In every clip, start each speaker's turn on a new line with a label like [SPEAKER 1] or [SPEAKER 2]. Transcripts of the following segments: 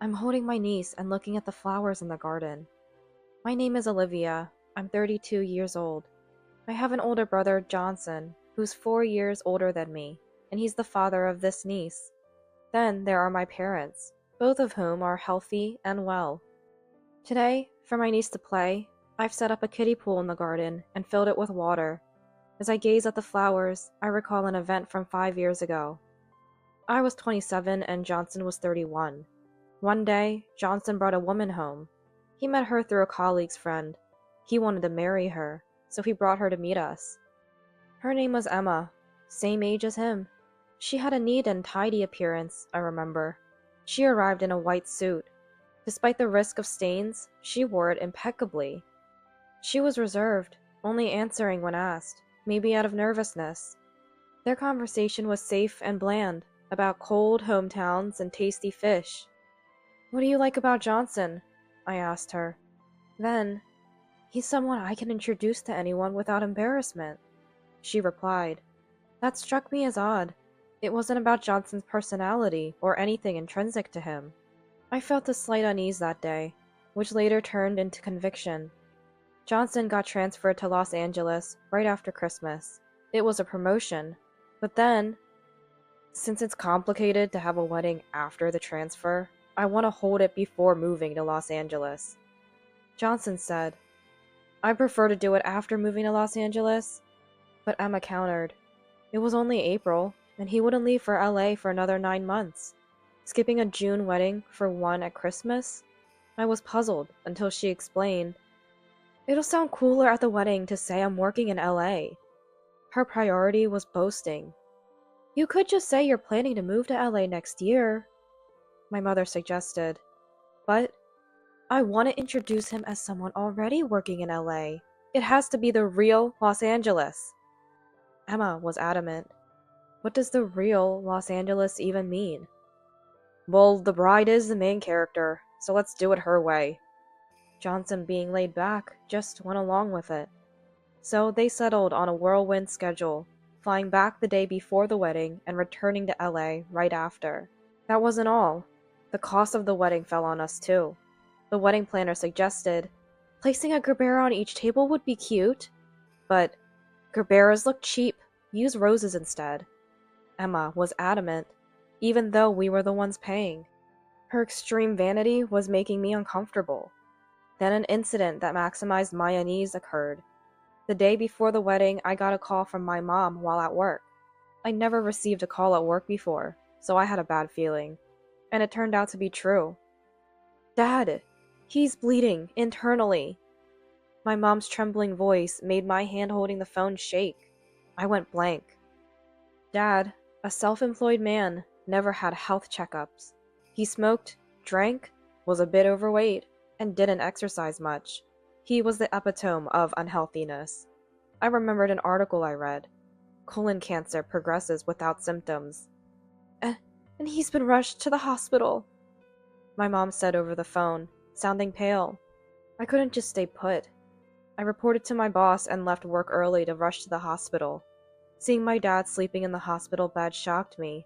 [SPEAKER 1] I'm holding my niece and looking at the flowers in the garden. My name is Olivia. I'm 32 years old. I have an older brother, Johnson, who's 4 years older than me, and he's the father of this niece. Then there are my parents, both of whom are healthy and well. Today, for my niece to play, I've set up a kiddie pool in the garden and filled it with water. As I gaze at the flowers, I recall an event from 5 years ago. I was 27 and Johnson was 31. One day, Johnson brought a woman home. He met her through a colleague's friend. He wanted to marry her, so he brought her to meet us. Her name was Emma, same age as him. She had a neat and tidy appearance, I remember. She arrived in a white suit. Despite the risk of stains, she wore it impeccably. She was reserved, only answering when asked, maybe out of nervousness. Their conversation was safe and bland, about cold hometowns and tasty fish. "What do you like about Johnson?" I asked her. Then, "He's someone I can introduce to anyone without embarrassment," she replied. That struck me as odd. It wasn't about Johnson's personality or anything intrinsic to him. I felt a slight unease that day, which later turned into conviction. Johnson got transferred to Los Angeles right after Christmas. It was a promotion, but then, since it's complicated to have a wedding after the transfer, I want to hold it before moving to Los Angeles. Johnson said, "I prefer to do it after moving to Los Angeles," but Emma countered. It was only April, and he wouldn't leave for LA for another 9 months. Skipping a June wedding for one at Christmas? I was puzzled until she explained, "It'll sound cooler at the wedding to say I'm working in LA. Her priority was boasting. "You could just say you're planning to move to LA next year," my mother suggested. But I want to introduce him as someone already working in LA. It has to be the real Los Angeles. Emma was adamant. What does the real Los Angeles even mean? "Well, the bride is the main character, so let's do it her way." Johnson, being laid back, just went along with it. So they settled on a whirlwind schedule, flying back the day before the wedding and returning to LA right after. That wasn't all. The cost of the wedding fell on us too. The wedding planner suggested, placing a gerbera on each table would be cute, but gerberas look cheap, use roses instead. Emma was adamant, even though we were the ones paying. Her extreme vanity was making me uncomfortable. Then an incident that maximized my unease occurred. The day before the wedding, I got a call from my mom while at work. I never received a call at work before, so I had a bad feeling. And it turned out to be true. "Dad, he's bleeding internally." My mom's trembling voice made my hand holding the phone shake. I went blank. Dad, a self-employed man, never had health checkups. He smoked, drank, was a bit overweight, and didn't exercise much. He was the epitome of unhealthiness. I remembered an article I read. Colon cancer progresses without symptoms. And he's been rushed to the hospital," my mom said over the phone, sounding pale. I couldn't just stay put. I reported to my boss and left work early to rush to the hospital. Seeing my dad sleeping in the hospital bed shocked me.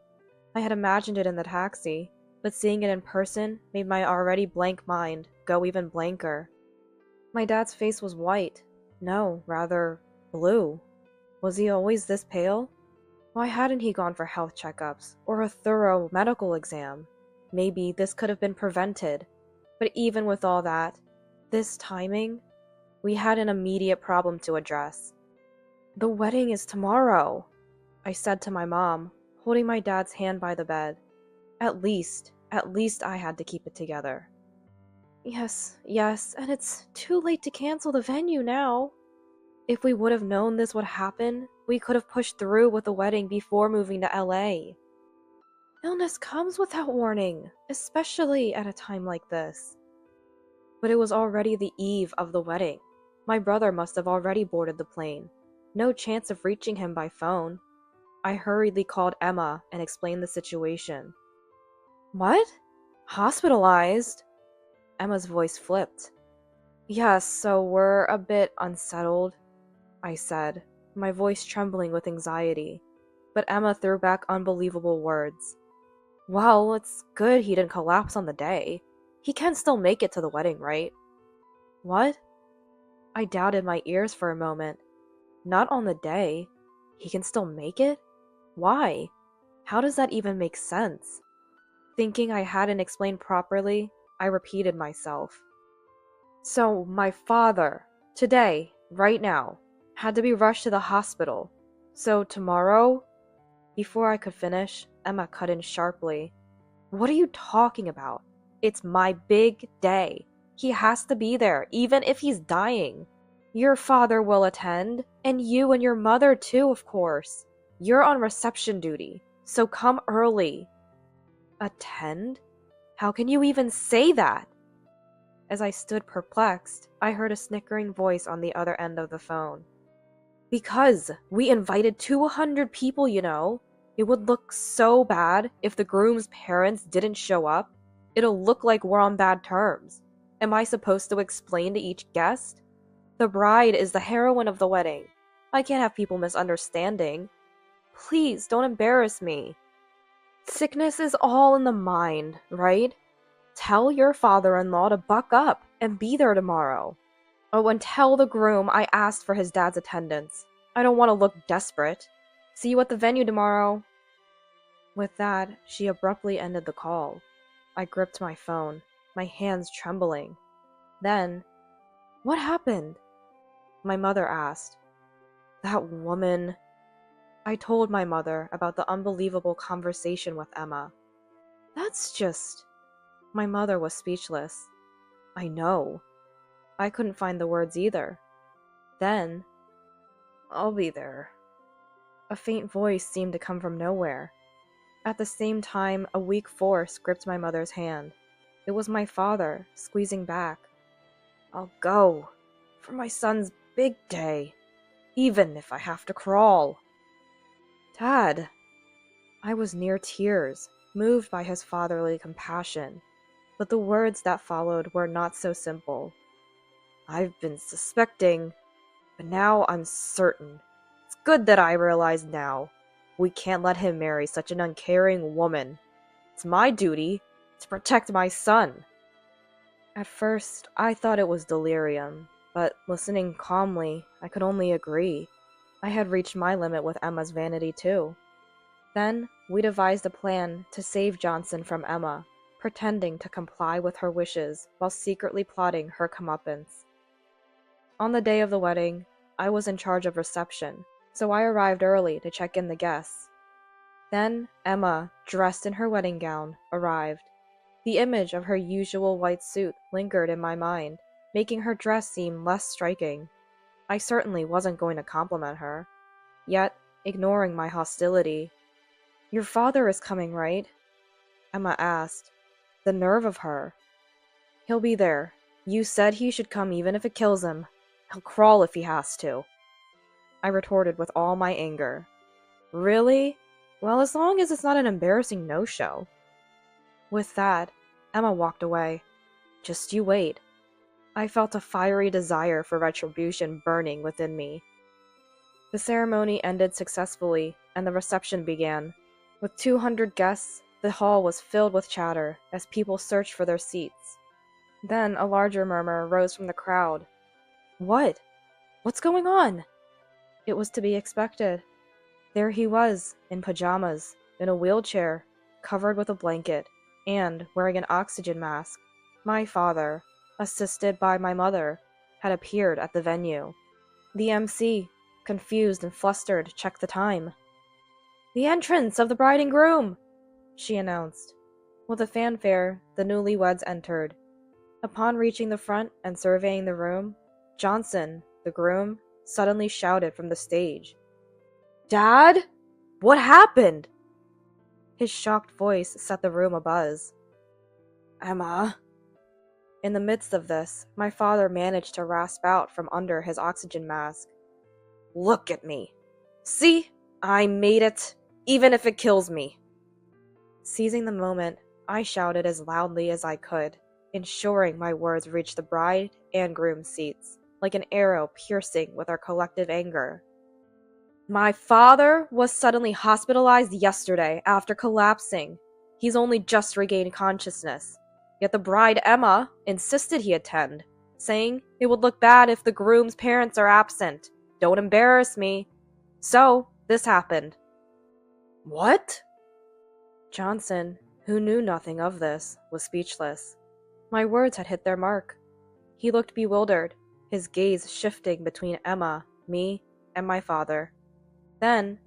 [SPEAKER 1] I had imagined it in the taxi, but seeing it in person made my already blank mind go even blanker. My dad's face was white. No, rather, blue. Was he always this pale? Why hadn't he gone for health checkups, or a thorough medical exam? Maybe this could have been prevented. But even with all that, this timing, we had an immediate problem to address. "The wedding is tomorrow," I said to my mom, holding my dad's hand by the bed. At least I had to keep it together. Yes, and it's too late to cancel the venue now. If we would have known this would happen, we could have pushed through with the wedding before moving to LA. Illness comes without warning, especially at a time like this. But it was already the eve of the wedding. My brother must have already boarded the plane. No chance of reaching him by phone. I hurriedly called Emma and explained the situation. "What? Hospitalized?" Emma's voice flipped. "Yes, so we're a bit unsettled," I said, my voice trembling with anxiety. But Emma threw back unbelievable words. Well, it's good he didn't collapse on the day. He can still make it to the wedding, right? What? I doubted my ears for a moment. Not on the day. He can still make it? Why? How does that even make sense? Thinking I hadn't explained properly, I repeated myself. So, my father, today, right now, had to be rushed to the hospital. So, tomorrow? Before I could finish, Emma cut in sharply. What are you talking about? It's my big day. He has to be there, even if he's dying. Your father will attend, and you and your mother too, of course. You're on reception duty, so come early. Attend? How can you even say that? As I stood perplexed, I heard a snickering voice on the other end of the phone. Because we invited 200 people, you know. It would look so bad if the groom's parents didn't show up. It'll look like we're on bad terms. Am I supposed to explain to each guest? The bride is the heroine of the wedding. I can't have people misunderstanding. Please don't embarrass me. Sickness is all in the mind, right? Tell your father-in-law to buck up and be there tomorrow. Oh, and tell the groom I asked for his dad's attendance. I don't want to look desperate. See you at the venue tomorrow. With that, she abruptly ended the call. I gripped my phone, my hands trembling. Then, what happened? My mother asked. That woman. I told my mother about the unbelievable conversation with Emma. That's just... My mother was speechless. I know. I couldn't find the words either. Then, I'll be there. A faint voice seemed to come from nowhere. At the same time, a weak force gripped my mother's hand. It was my father, squeezing back. I'll go. For my son's big day. Even if I have to crawl. Dad. I was near tears, moved by his fatherly compassion. But the words that followed were not so simple. I've been suspecting, but now I'm certain. It's good that I realize now. We can't let him marry such an uncaring woman. It's my duty to protect my son. At first, I thought it was delirium, but listening calmly, I could only agree. I had reached my limit with Emma's vanity too. Then, we devised a plan to save Johnson from Emma, pretending to comply with her wishes while secretly plotting her comeuppance. On the day of the wedding, I was in charge of reception, so I arrived early to check in the guests. Then, Emma, dressed in her wedding gown, arrived. The image of her usual white suit lingered in my mind, making her dress seem less striking. I certainly wasn't going to compliment her. Yet, ignoring my hostility, "Your father is coming, right?" Emma asked. The nerve of her. "He'll be there. You said he should come even if it kills him. He'll crawl if he has to." I retorted with all my anger. Really? Well, as long as it's not an embarrassing no-show. With that, Emma walked away. Just you wait. I felt a fiery desire for retribution burning within me. The ceremony ended successfully, and the reception began. With 200 guests, the hall was filled with chatter as people searched for their seats. Then a larger murmur rose from the crowd. What? What's going on? It was to be expected. There he was, in pajamas, in a wheelchair, covered with a blanket, and wearing an oxygen mask. My father, assisted by my mother, had appeared at the venue. The MC, confused and flustered, checked the time. "The entrance of the bride and groom!" she announced. With a fanfare, the newlyweds entered. Upon reaching the front and surveying the room, Johnson, the groom, suddenly shouted from the stage. "Dad? What happened?" His shocked voice set the room abuzz. "Emma." In the midst of this, my father managed to rasp out from under his oxygen mask. "Look at me. See? I made it, even if it kills me." Seizing the moment, I shouted as loudly as I could, ensuring my words reached the bride and groom's seats, like an arrow piercing with our collective anger. "My father was suddenly hospitalized yesterday after collapsing. He's only just regained consciousness. Yet the bride, Emma, insisted he attend, saying it would look bad if the groom's parents are absent. Don't embarrass me. So, this happened. What? Johnson, who knew nothing of this, was speechless. My words had hit their mark. He looked bewildered, his gaze shifting between Emma, me, and my father. Then,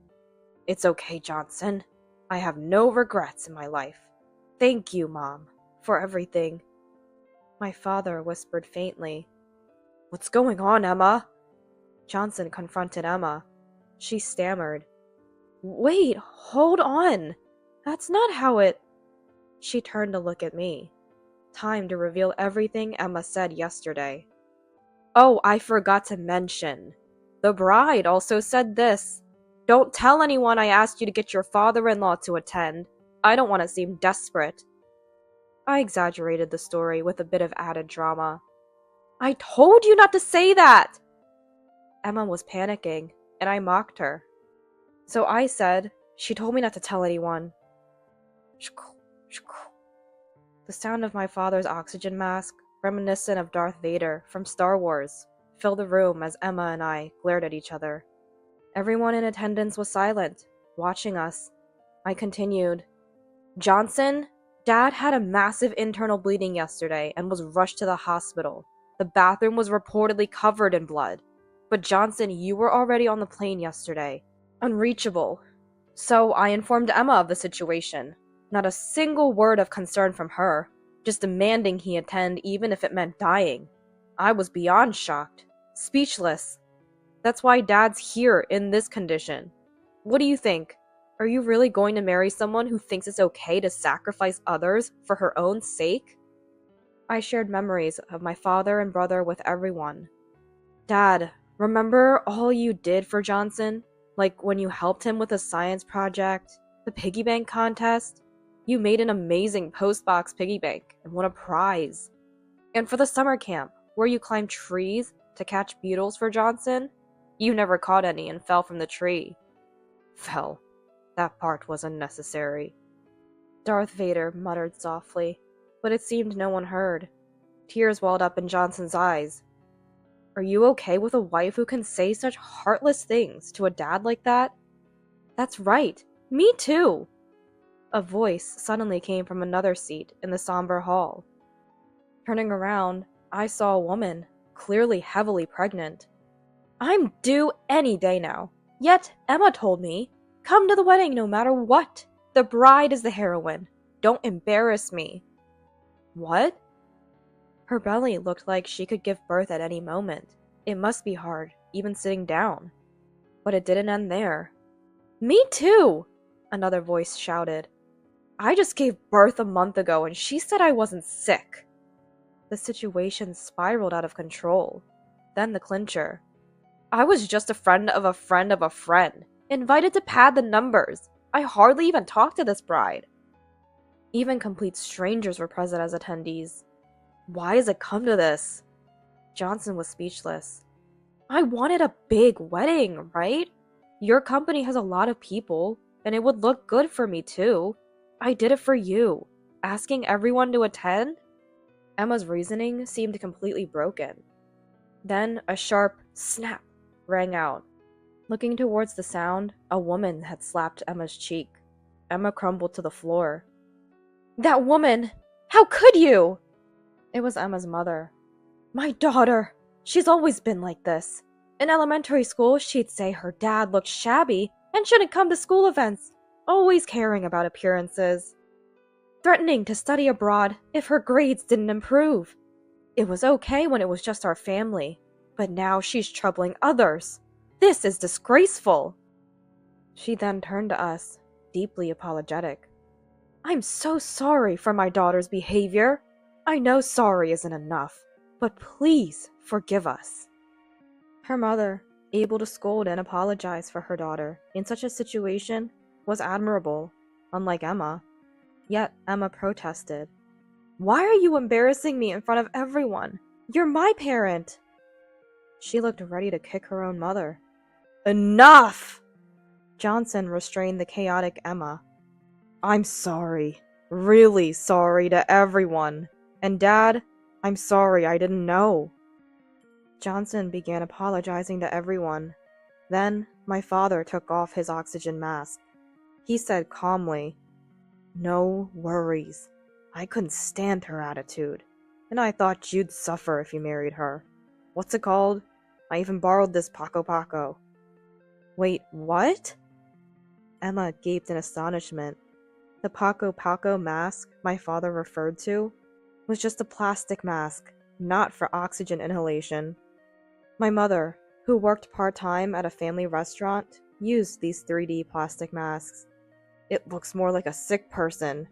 [SPEAKER 1] "It's okay, Johnson. I have no regrets in my life. Thank you, Mom, for everything." My father whispered faintly, "What's going on, Emma?" Johnson confronted Emma. She stammered, "Wait, hold on. That's not how it—" She turned to look at me. Time to reveal everything Emma said yesterday. "Oh, I forgot to mention. The bride also said this. Don't tell anyone I asked you to get your father-in-law to attend. I don't want to seem desperate." I exaggerated the story with a bit of added drama. "I told you not to say that!" Emma was panicking, and I mocked her. So I said, "She told me not to tell anyone." The sound of my father's oxygen mask, reminiscent of Darth Vader from Star Wars, filled the room as Emma and I glared at each other. Everyone in attendance was silent, watching us. I continued, "Johnson, Dad had a massive internal bleeding yesterday and was rushed to the hospital. The bathroom was reportedly covered in blood. But Johnson, you were already on the plane yesterday. Unreachable. So I informed Emma of the situation. Not a single word of concern from her, just demanding he attend even if it meant dying. I was beyond shocked, speechless. That's why Dad's here in this condition. What do you think? Are you really going to marry someone who thinks it's okay to sacrifice others for her own sake?" I shared memories of my father and brother with everyone. "Dad, remember all you did for Johnson? Like when you helped him with a science project, the piggy bank contest? You made an amazing postbox piggy bank and won a prize. And for the summer camp, where you climbed trees to catch beetles for Johnson? You never caught any and fell from the tree." "Fell. That part was unnecessary," Darth Vader muttered softly, but it seemed no one heard. Tears welled up in Johnson's eyes. "Are you okay with a wife who can say such heartless things to a dad like that?" "That's right. Me too." A voice suddenly came from another seat in the somber hall. Turning around, I saw a woman, clearly heavily pregnant. "I'm due any day now. Yet Emma told me, come to the wedding no matter what. The bride is the heroine. Don't embarrass me." "What?" Her belly looked like she could give birth at any moment. It must be hard, even sitting down. But it didn't end there. "Me too!" another voice shouted. "I just gave birth a month ago and she said I wasn't sick." The situation spiraled out of control. Then the clincher. "I was just a friend of a friend of a friend, invited to pad the numbers. I hardly even talked to this bride." Even complete strangers were present as attendees. Why has it come to this? Johnson was speechless. "I wanted a big wedding, right? Your company has a lot of people, and it would look good for me too. I did it for you. Asking everyone to attend?" Emma's reasoning seemed completely broken. Then a sharp snap rang out. Looking towards the sound, a woman had slapped Emma's cheek. Emma crumbled to the floor. "That woman! How could you?" It was Emma's mother. "My daughter! She's always been like this. In elementary school, she'd say her dad looked shabby and shouldn't come to school events, always caring about appearances. Threatening to study abroad if her grades didn't improve. It was okay when it was just our family, but now she's troubling others. This is disgraceful." She then turned to us, deeply apologetic. "I'm so sorry for my daughter's behavior. I know sorry isn't enough, but please forgive us." Her mother, able to scold and apologize for her daughter in such a situation, was admirable, unlike Emma. Yet Emma protested. "Why are you embarrassing me in front of everyone? You're my parent." She looked ready to kick her own mother. "Enough!" Johnson restrained the chaotic Emma. "I'm sorry. Really sorry to everyone. And Dad, I'm sorry I didn't know. Johnson began apologizing to everyone. Then, my father took off his oxygen mask. He said calmly, "No worries. I couldn't stand her attitude, and I thought you'd suffer if you married her. What's it called? I even borrowed this Paco Paco." Wait, what? Emma gaped in astonishment. The Paco Paco mask my father referred to was just a plastic mask, not for oxygen inhalation. My mother, who worked part-time at a family restaurant, used these 3D plastic masks. "It looks more like a sick person,"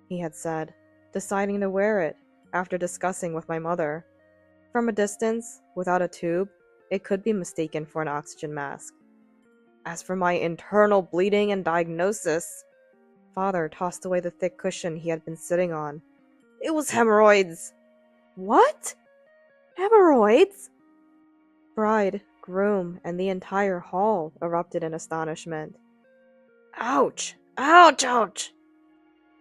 [SPEAKER 1] he had said, deciding to wear it after discussing with my mother. From a distance, without a tube, it could be mistaken for an oxygen mask. As for my internal bleeding and diagnosis, Father tossed away the thick cushion he had been sitting on. "It was hemorrhoids." "What? Hemorrhoids?" Bride, groom, and the entire hall erupted in astonishment. "Ouch! Ouch! Ouch!"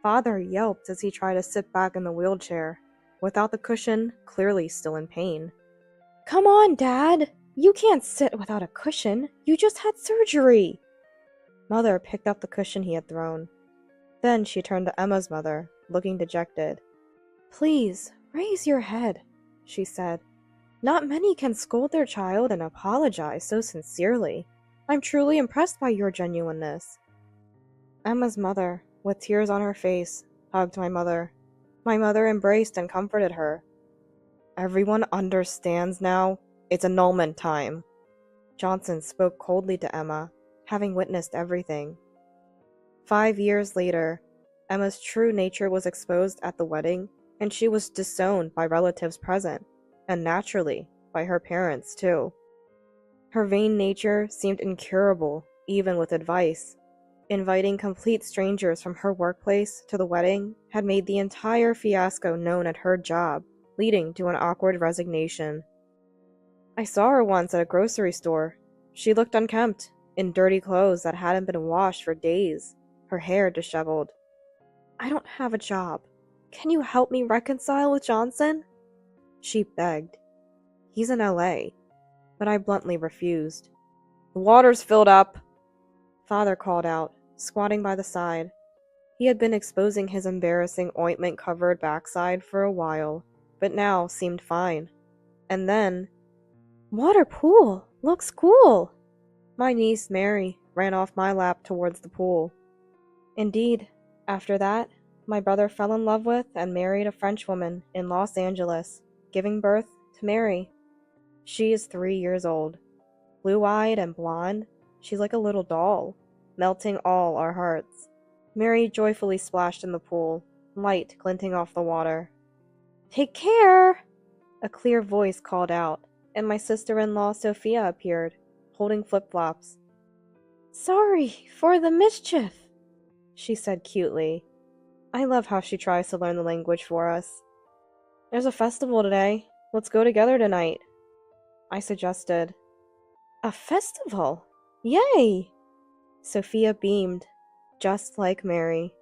[SPEAKER 1] Father yelped as he tried to sit back in the wheelchair, without the cushion, clearly still in pain. "Come on, Dad! You can't sit without a cushion! You just had surgery!" Mother picked up the cushion he had thrown. Then she turned to Emma's mother, looking dejected. "Please, raise your head," she said. "Not many can scold their child and apologize so sincerely. I'm truly impressed by your genuineness." Emma's mother, with tears on her face, hugged my mother. My mother embraced and comforted her. "Everyone understands now. It's annulment time." Johnson spoke coldly to Emma, having witnessed everything. 5 years later, Emma's true nature was exposed at the wedding, and she was disowned by relatives present, and naturally, by her parents too. Her vain nature seemed incurable, even with advice. Inviting complete strangers from her workplace to the wedding had made the entire fiasco known at her job, leading to an awkward resignation. I saw her once at a grocery store. She looked unkempt, in dirty clothes that hadn't been washed for days, her hair disheveled. "I don't have a job. Can you help me reconcile with Johnson?" she begged. "He's in LA," but I bluntly refused. "The water's filled up," Father called out, squatting by the side. He had been exposing his embarrassing ointment-covered backside for a while, but now seemed fine. And then, "Water pool! Looks cool!" My niece Mary ran off my lap towards the pool. Indeed, after that, my brother fell in love with and married a French woman in Los Angeles, giving birth to Mary. She is 3 years old. Blue-eyed and blonde, she's like a little doll, melting all our hearts. Mary joyfully splashed in the pool, light glinting off the water. "Take care!" a clear voice called out, and my sister-in-law Sophia appeared, holding flip-flops. "Sorry for the mischief," she said cutely. I love how she tries to learn the language for us. "There's a festival today. Let's go together tonight," I suggested. "A festival? Yay!" Sophia beamed, just like Mary.